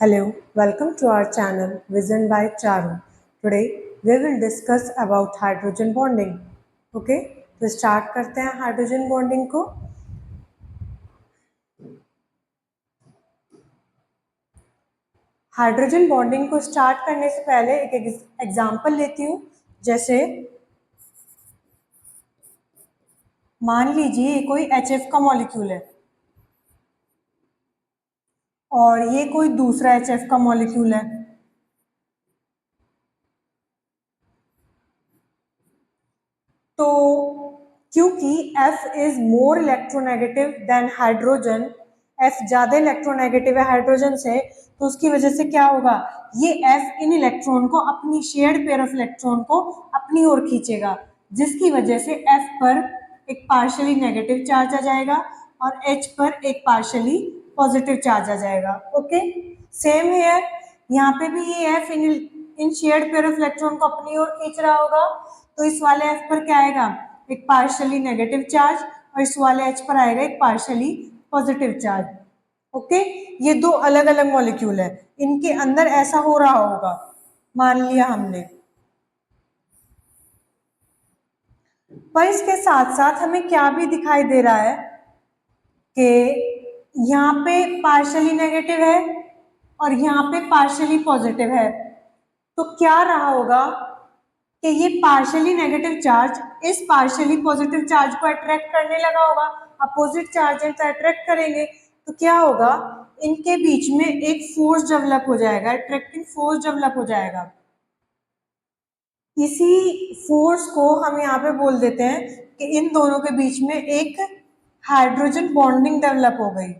Hello, welcome to our channel Vision by Charu. Today we will discuss about hydrogen bonding. Okay, तो start करते हैं hydrogen bonding को. Hydrogen bonding को start करने से पहले एक एग्जांपल लेती हूँ. जैसे मान लीजिए ये कोई HF का मॉलिक्यूल है और ये कोई दूसरा HF का मॉलिक्यूल है. तो क्योंकि F is more electronegative than hydrogen, F ज्यादा इलेक्ट्रोनेगेटिव है हाइड्रोजन से, तो उसकी वजह से क्या होगा, ये F इन इलेक्ट्रॉन को, अपनी शेयर्ड पेयर ऑफ इलेक्ट्रॉन को अपनी ओर खींचेगा, जिसकी वजह से F पर एक पार्शियली नेगेटिव चार्ज आ जाएगा और H पर एक पार्शियली पॉजिटिव चार्ज आ जाएगा. ओके, सेम हेयर, यहाँ पे भी ये F in shared pair of electron को अपनी ओर खींच रहा होगा, तो इस वाले F पर क्या आएगा, एक पार्शियली नेगेटिव चार्ज, और इस वाले H पर आएगा एक पार्शियली पॉजिटिव चार्ज. ओके, ये दो अलग अलग मॉलिक्यूल है, इनके अंदर ऐसा हो रहा होगा, मान लिया हमने. पर इसके साथ साथ हमें क्या भी दिखाई दे रहा है कि यहाँ पे पार्शियली नेगेटिव है और यहाँ पे पार्शियली पॉजिटिव है. तो क्या रहा होगा कि ये पार्शियली नेगेटिव चार्ज इस पार्शियली पॉजिटिव चार्ज को अट्रैक्ट करने लगा होगा. अपोजिट चार्ज है तो अट्रैक्ट करेंगे, तो क्या होगा, इनके बीच में एक फोर्स डेवलप हो जाएगा, अट्रैक्टिंग फोर्स डेवलप हो जाएगा. इसी फोर्स को हम यहाँ पे बोल देते हैं कि इन दोनों के बीच में एक हाइड्रोजन बॉन्डिंग डेवलप हो गई.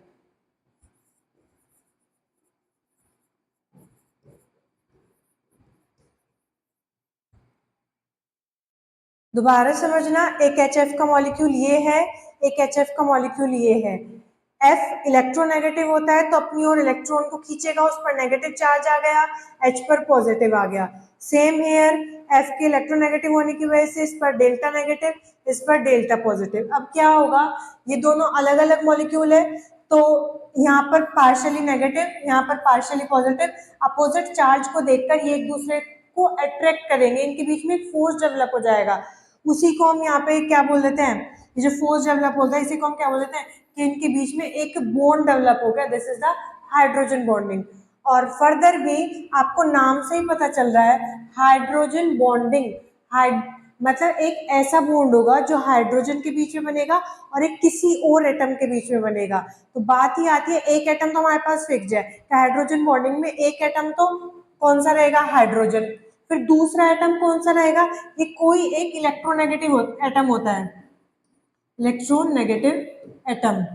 दोबारा समझना, एक HF का मॉलिक्यूल ये है, एक HF का मॉलिक्यूल ये है. F इलेक्ट्रोनेगेटिव होता है तो अपनी ओर इलेक्ट्रॉन को खींचेगा, उस पर नेगेटिव चार्ज आ गया, H पर पॉजिटिव आ गया. सेम हेयर, F के इलेक्ट्रोनेगेटिव होने की वजह से इस पर डेल्टा नेगेटिव, इस पर डेल्टा पॉजिटिव. अब क्या होगा, ये दोनों अलग अलग मॉलिक्यूल है, तो यहाँ पर पार्शियली नेगेटिव, यहाँ पर पार्शियली पॉजिटिव, अपोजिट चार्ज को देखकर ये एक दूसरे को अट्रैक्ट करेंगे, इनके बीच में फोर्स डेवलप हो जाएगा. उसी को हम यहाँ पे क्या बोल देते हैं, ये जो फोर्स डेवलप होता है इसी को हम क्या बोल देते हैं कि इनके बीच में एक बॉन्ड डेवलप हो गया. This is the hydrogen bonding. और फर्दर भी आपको नाम से ही पता चल रहा है, हाइड्रोजन बॉन्डिंग, मतलब एक ऐसा बॉन्ड होगा जो हाइड्रोजन के बीच में बनेगा और एक किसी और एटम के बीच में बनेगा. तो बात ही आती है, एक एटम तो हमारे पास फिक्स है, तो हाइड्रोजन बॉन्डिंग में एक एटम तो कौन सा रहेगा, हाइड्रोजन. फिर दूसरा एटम कौन सा रहेगा, ये कोई एक इलेक्ट्रोनेगेटिव एटम होता है, इलेक्ट्रोनेगेटिव एटम.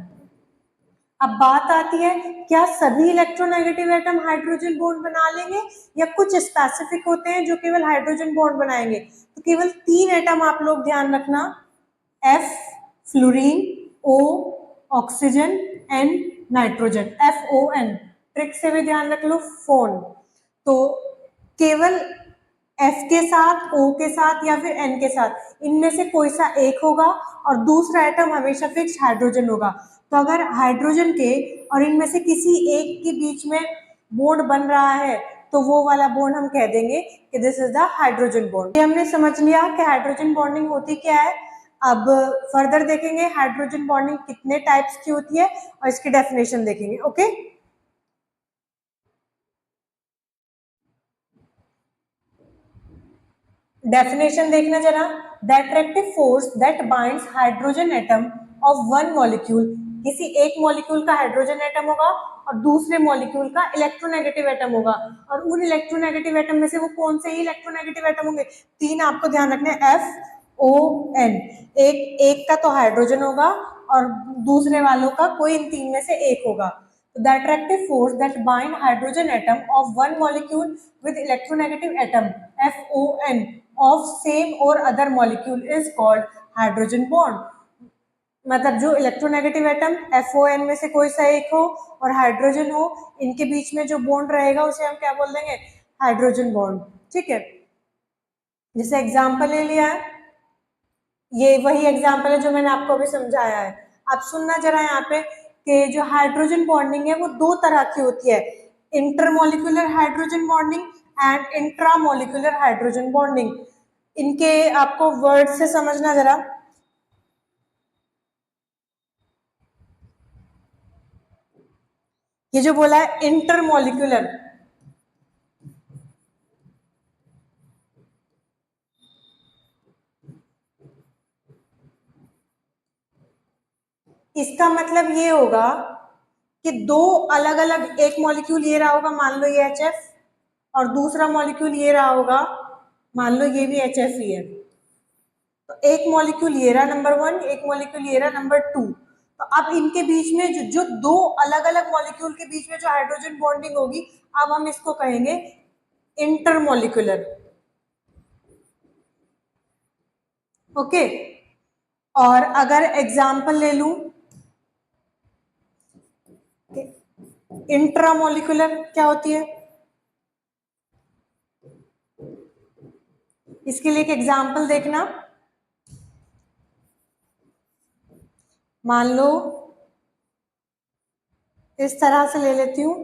अब बात आती है, क्या सभी इलेक्ट्रोनेगेटिव एटम हाइड्रोजन बॉन्ड बना लेंगे या कुछ स्पेसिफिक होते हैं जो केवल हाइड्रोजन बॉन्ड बनाएंगे. तो केवल 3 एटम आप लोग ध्यान रखना, F fluorine, O oxygen, N nitrogen, FON. Trick से भी ध्यान रख लो, फोन. तो केवल F के साथ, O के साथ या फिर N के साथ, इनमें से कोई सा एक होगा और दूसरा एटम हमेशा फिक्स हाइड्रोजन होगा. तो अगर हाइड्रोजन के और इनमें से किसी एक के बीच में बॉन्ड बन रहा है तो वो वाला बॉन्ड हम कह देंगे कि this is the hydrogen bond. ये हमने समझ लिया कि हाइड्रोजन बॉन्डिंग होती क्या है. अब फर्दर देखेंगे हाइड्रोजन बॉन्डिंग कितने टाइप्स की होती है और इसकी डेफिनेशन देखेंगे. ओके, डेफिनेशन देखना जरा. The attractive force that binds hydrogen atom of one molecule, किसी एक मॉलिक्यूल का हाइड्रोजन एटम होगा और दूसरे मॉलिक्यूल का इलेक्ट्रोनेगेटिव एटम होगा, और उन इलेक्ट्रोनेगेटिव एटम में से वो कौन से ही इलेक्ट्रोनेगेटिव एटम होंगे, 3 आपको ध्यान रखना है, FON. एक का तो हाइड्रोजन होगा और दूसरे वालों का कोई इन 3 में से एक होगा. The attractive force that bind hydrogen atom of one molecule with electronegative atom FON of same or other molecule is called hydrogen bond. मतलब जो इलेक्ट्रोनेगेटिव एटम FON में से कोई सा एक हो और हाइड्रोजन हो, इनके बीच में जो बॉन्ड रहेगा उसे हम क्या बोल देंगे, हाइड्रोजन बॉन्ड. ठीक है, जैसे एग्जांपल ले लिया है, ये वही एग्जांपल है जो मैंने आपको अभी समझाया है. आप सुनना जरा यहाँ पे कि जो हाइड्रोजन बॉन्डिंग है वो 2 तरह की होती है. Intermolecular hydrogen bonding and intramolecular hydrogen bonding. इनके आपको वर्ड से समझना जरा। ये जो बोला है इंटरमोलिकुलर, इसका मतलब ये होगा कि दो अलग अलग, एक मॉलिक्यूल ये रहा होगा, मान लो ये HF, और दूसरा मॉलिक्यूल ये रहा होगा, मान लो ये भी HF ही है। तो एक मॉलिक्यूल ये रहा नंबर 1, एक मॉलिक्यूल ये रहा नंबर 2। तो अब इनके बीच में जो दो अलग अलग मॉलिक्यूल के बीच में जो हाइड्रोजन बॉन्डिंग होगी, अब हम इसको कहेंगे इंटरमोलिकुलर। ओके, और अगर एग्जाम्पल ले लूं, इंट्रामोलिकुलर क्या होती है, इसके लिए एक एग्जाम्पल देखना। मान लो इस तरह से ले लेती हूं,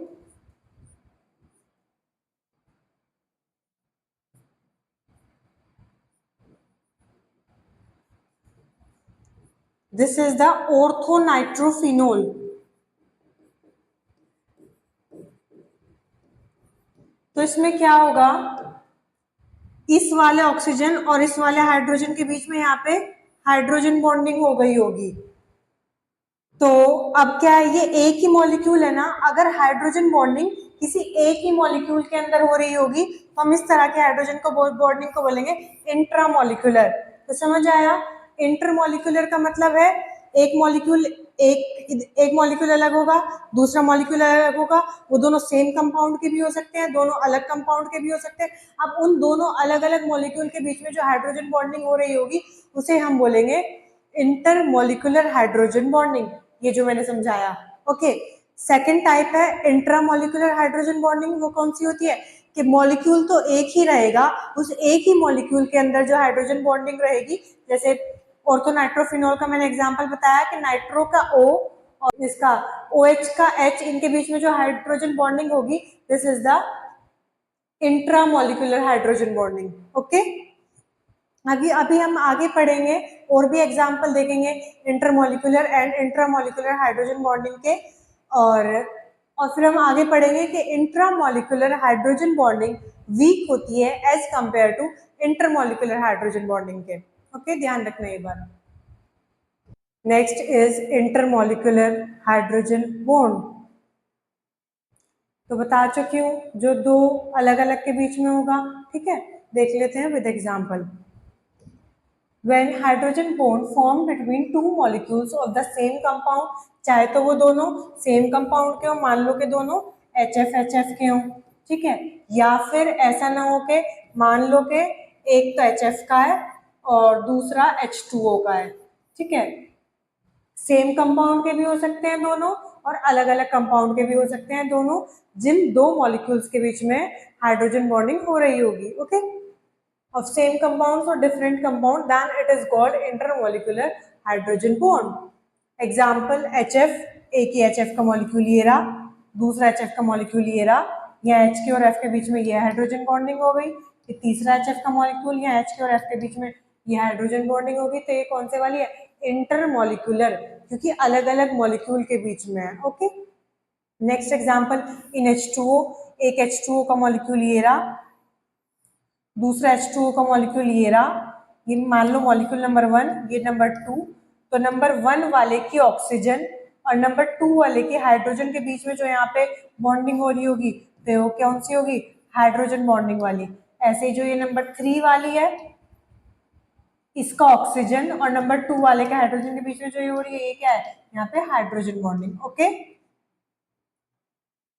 दिस इज द ऑर्थोनाइट्रोफिनोल। तो इसमें क्या होगा, इस वाले ऑक्सीजन और इस वाले हाइड्रोजन के बीच में यहाँ पे हाइड्रोजन बॉन्डिंग हो गई होगी। तो अब क्या है, ये एक ही मॉलिक्यूल है ना, अगर हाइड्रोजन बॉन्डिंग किसी एक ही मॉलिक्यूल के अंदर हो रही होगी तो हम इस तरह के हाइड्रोजन को बॉन्डिंग को बोलेंगे इंट्रामोलिकुलर। तो समझ आया, इंटरमोलिकुलर का मतलब है एक मॉलिक्यूल, एक मॉलिक्यूल अलग होगा, दूसरा मॉलिक्यूल अलग होगा, वो दोनों सेम कंपाउंड के भी हो सकते हैं, दोनों अलग कंपाउंड के भी हो सकते हैं। अब उन दोनों अलग अलग मॉलिक्यूल के बीच में जो हाइड्रोजन बॉन्डिंग हो रही होगी उसे हम बोलेंगे इंटरमोलिकुलर हाइड्रोजन बॉन्डिंग, ये जो मैंने समझाया। ओके, सेकेंड टाइप है इंट्रामोलिकुलर हाइड्रोजन बॉन्डिंग। वो कौन सी होती है कि मॉलिक्यूल तो एक ही रहेगा, उस एक ही मॉलिक्यूल के अंदर जो हाइड्रोजन बॉन्डिंग रहेगी, जैसे ऑर्थोनाइट्रोफिनोल का मैंने एग्जांपल बताया कि नाइट्रो का O और इसका OH का H, इनके बीच में जो हाइड्रोजन बॉन्डिंग होगी, this is the intramolecular hydrogen bonding. Okay, अभी अभी हम आगे पढ़ेंगे और भी एग्जाम्पल देखेंगे intermolecular and intramolecular hydrogen bonding के, और फिर हम आगे पढ़ेंगे कि इंट्रामोलिकुलर हाइड्रोजन बॉन्डिंग वीक होती है as compare to intermolecular hydrogen bonding के। ओके, ध्यान रखना ये बात। Next is intermolecular hydrogen bond. तो बता चुकी हूँ, जो दो अलग अलग के बीच में होगा। ठीक है, देख लेते हैं with example. When hydrogen bond form between two molecules of the same compound, चाहे तो वो दोनों सेम कंपाउंड के हो, मान लो कि दोनों HF के हों, ठीक है, या फिर ऐसा ना हो के मान लो कि एक तो HF का है और दूसरा H2O का है, ठीक है, सेम कंपाउंड के भी हो सकते हैं दोनों और अलग अलग कंपाउंड के भी हो सकते हैं दोनों, जिन दो मॉलिक्यूल्स के बीच में हाइड्रोजन बॉन्डिंग हो रही होगी। Okay, of same compounds or different compound, then it is called intermolecular hydrogen bond. Example HF, एक ही HF का मॉलिक्यूल ये रहा, दूसरा HF का मॉलिक्यूल ये रहा, यहाँ H के और F के बीच में ये हाइड्रोजन बॉन्डिंग हो गई, फिर तीसरा HF का मॉलिक्यूल यहाँ H के और F के बीच में ये हाइड्रोजन बॉन्डिंग होगी। तो ये कौन से वाली है, इंटरमोलिकुलर, क्योंकि अलग अलग मॉलिक्यूल के बीच में है। Okay, next example in H2O, एक H2O का मॉलिक्यूल ये रहा, दूसरा H2O का मॉलिक्यूल ये रहा, ये मान लो मॉलिक्यूल नंबर 1, ये नंबर 2। तो नंबर 1 वाले की ऑक्सीजन और नंबर 2 वाले की हाइड्रोजन के बीच में जो यहाँ पे बॉन्डिंग हो रही होगी, तो वो कौन सी होगी, हाइड्रोजन बॉन्डिंग वाली। ऐसे ही जो ये नंबर 3 वाली है, इसका ऑक्सीजन और नंबर 2 वाले के हाइड्रोजन के बीच में जो ये हो रही है, ये क्या है, यहाँ पे हाइड्रोजन बॉन्डिंग। ओके,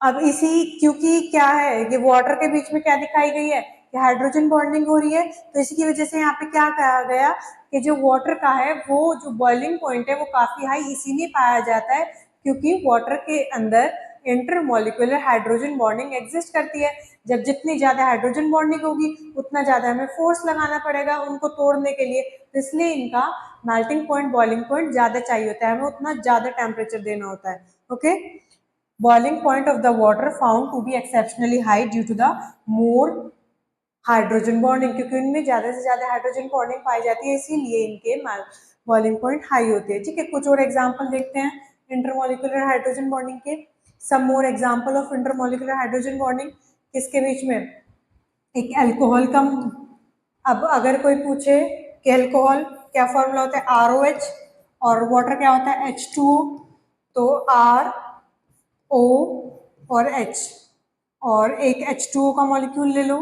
अब इसी, क्योंकि क्या है, ये वाटर के बीच में क्या दिखाई गई है कि हाइड्रोजन बॉन्डिंग हो रही है, तो इसी की वजह से यहाँ पे क्या कहा गया कि जो वाटर का है वो जो बॉइलिंग पॉइंट है वो काफी हाई इसीलिए पाया जाता है क्योंकि वाटर के अंदर इंटरमोलिकुलर हाइड्रोजन बॉन्डिंग एग्जिस्ट करती है। जब जितनी ज्यादा हाइड्रोजन बॉन्डिंग होगी उतना ज्यादा हमें फोर्स लगाना पड़ेगा उनको तोड़ने के लिए, तो इसलिए इनका मेल्टिंग पॉइंट, बॉइलिंग पॉइंट ज्यादा चाहिए होता है, हमें उतना ज्यादा टेम्परेचर देना होता है। Okay, boiling point of the water found to be exceptionally high due to the more hydrogen bonding, क्योंकि उनमें ज्यादा से ज्यादा हाइड्रोजन बॉन्डिंग पाई जाती है, इसीलिए इनके बॉइलिंग पॉइंट हाई होते हैं। ठीक है, कुछ और एग्जांपल देखते हैं इंटरमोलिकुलर हाइड्रोजन बॉन्डिंग के। Some more example of intermolecular hydrogen bonding किसके बीच में? एक अल्कोहल का, अब अगर कोई पूछे कि अल्कोहल क्या फॉर्मूला होता है, ROH, और वाटर क्या होता है, H2O, तो RO और H, और एक H2O का मॉलिक्यूल ले लो,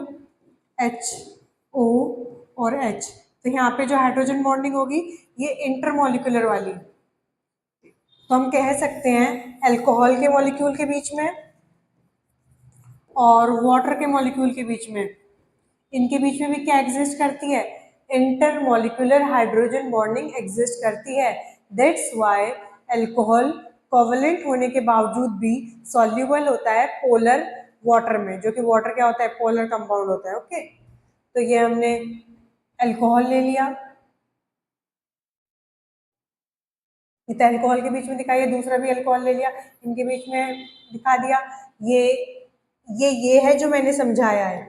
HO और H, तो यहाँ पे जो हाइड्रोजन बॉन्डिंग होगी ये इंटरमोलिकुलर वाली, तो हम कह सकते हैं अल्कोहल के मॉलिक्यूल के बीच में और वाटर के मॉलिक्यूल के बीच में, इनके बीच में भी क्या एग्जिस्ट करती है, इंटरमोलिकुलर हाइड्रोजन बॉन्डिंग एग्जिस्ट करती है। दैट्स व्हाई अल्कोहल कोवलेंट होने के बावजूद भी सॉल्युबल होता है पोलर वाटर में, जो कि वाटर क्या होता है, पोलर कंपाउंड होता है। ओके, तो ये हमने अल्कोहल ले लिया, इतना अल्कोहल के बीच में दिखाइए, दूसरा भी अल्कोहल ले लिया, इनके बीच में दिखा दिया। ये है जो मैंने समझाया है,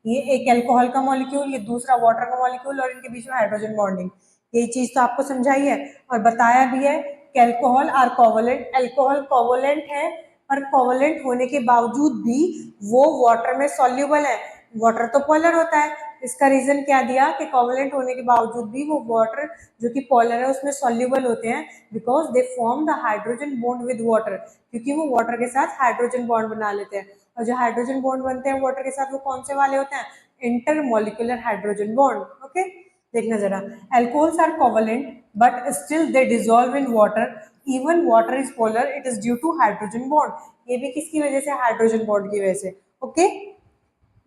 ये एक अल्कोहल का मॉलिक्यूल, ये दूसरा वाटर का मॉलिक्यूल, और इनके बीच में हाइड्रोजन बॉन्डिंग, यही चीज तो आपको समझाई है और बताया भी है कि alcohol are covalent, alcohol covalent है, पर कोवलेंट होने के बावजूद भी वो वाटर में सॉल्युबल है। वाटर तो पोलर होता है, इसका रीजन क्या दिया कि कोवलेंट होने के बावजूद भी वो वाटर जो कि पोलर है उसमें सॉल्युबल होते हैं, because they form the hydrogen bond with water, क्योंकि वो वाटर के साथ हाइड्रोजन बॉन्ड बना लेते हैं, और जो हाइड्रोजन बॉन्ड बनते हैं वाटर के साथ वो कौन से वाले होते हैं, इंटरमोलिकुलर हाइड्रोजन बॉन्ड। ओके, देखना जरा, alcohols are covalent but still they dissolve in water, even water is polar, it is due to hydrogen bond, ये भी किसकी वजह से, हाइड्रोजन बॉन्ड की वजह से। ओके,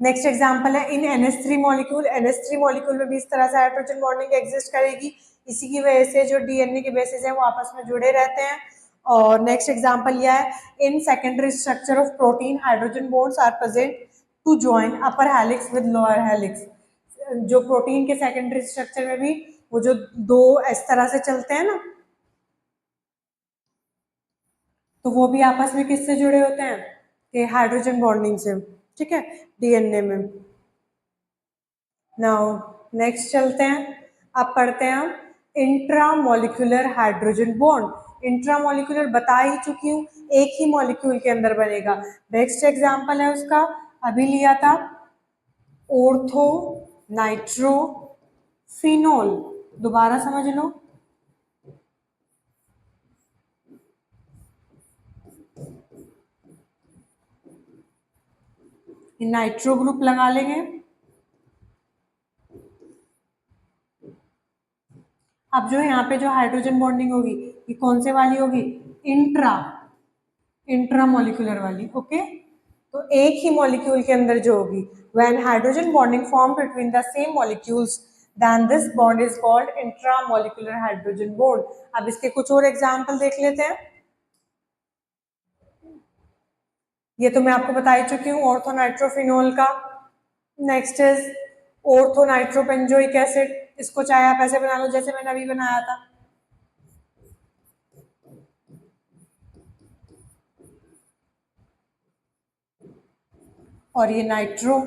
नेक्स्ट एग्जांपल है इन NH3 मॉलिक्यूल, NH3 मॉलिक्यूल में भी इस तरह से हाइड्रोजन बॉन्डिंग एग्जिस्ट करेगी, इसी की वजह से जो DNA के बेसिस है वो आपस में जुड़े रहते हैं। और नेक्स्ट एग्जांपल यह है, in secondary structure of protein hydrogen bonds are present to join upper helix with lower helix, जो प्रोटीन के सेकेंडरी स्ट्रक्चर में भी वो जो दो इस तरह से चलते हैं ना, तो वो भी आपस में किससे जुड़े होते हैं, कि हाइड्रोजन बॉन्डिंग से। ठीक है, DNA में। नाउ नेक्स्ट चलते हैं, अब पढ़ते हैं हम इंट्रामोलिकुलर हाइड्रोजन बॉन्ड। इंट्रामोलिकुलर बता ही चुकी हूँ, एक ही मॉलिक्यूल के अंदर बनेगा। नेक्स्ट एग्जांपल है उसका, अभी लिया था, ऑर्थो नाइट्रो फिनोल, दोबारा समझ लो, नाइट्रो ग्रुप लगा लेंगे। अब जो यहाँ पे जो हाइड्रोजन बॉन्डिंग होगी ये कौन से वाली होगी, इंट्रामोलिकुलर वाली। ओके, तो एक ही मॉलिक्यूल के अंदर जो होगी, when hydrogen bonding form between the same molecules then this bond is called intramolecular hydrogen bond. अब इसके कुछ और एग्जांपल देख लेते हैं, ये तो मैं आपको बता ही चुकी हूँ ऑर्थोनाइट्रोफिनोल का। नेक्स्ट इज ऑर्थोनाइट्रोबेंजोइक एसिड, इसको चाहे आप ऐसे बना लो जैसे मैंने अभी बनाया था, और ये नाइट्रो।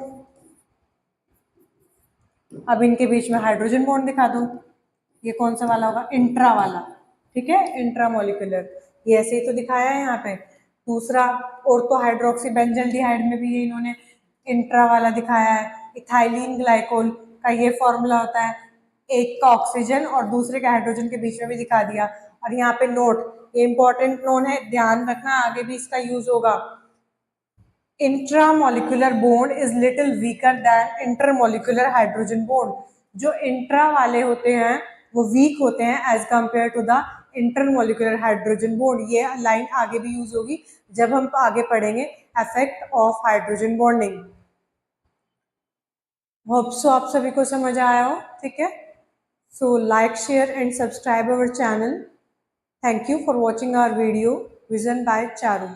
अब इनके बीच में हाइड्रोजन बॉन्ड दिखा दूं, ये कौन सा वाला होगा, इंट्रा वाला। ठीक है, इंट्रामोलिकुलर, ये ऐसे ही तो दिखाया है यहाँ पे। दूसरा ऑर्थो हाइड्रोक्सी बेंजल्डिहाइड में भी ये इन्होंने इंट्रा वाला दिखाया है। इथाइलिन ग्लाइकोल का ये फॉर्मूला होता है, एक का ऑक्सीजन और दूसरे के हाइड्रोजन के बीच में भी दिखा दिया। और यहाँ पे नोट, ये इंपॉर्टेंट नोट है, ध्यान रखना, आगे भी इसका यूज होगा। Intramolecular bond is little weaker than intermolecular hydrogen bond, जो इंट्रा वाले होते हैं वो वीक होते हैं as compare to the intermolecular hydrogen bond. ये लाइन आगे भी यूज होगी जब हम आगे पढ़ेंगे effect of hydrogen bonding. Hope so आप सभी को समझ आया हो। ठीक है, so like share and subscribe our channel. Thank you for watching our video vision by Charu.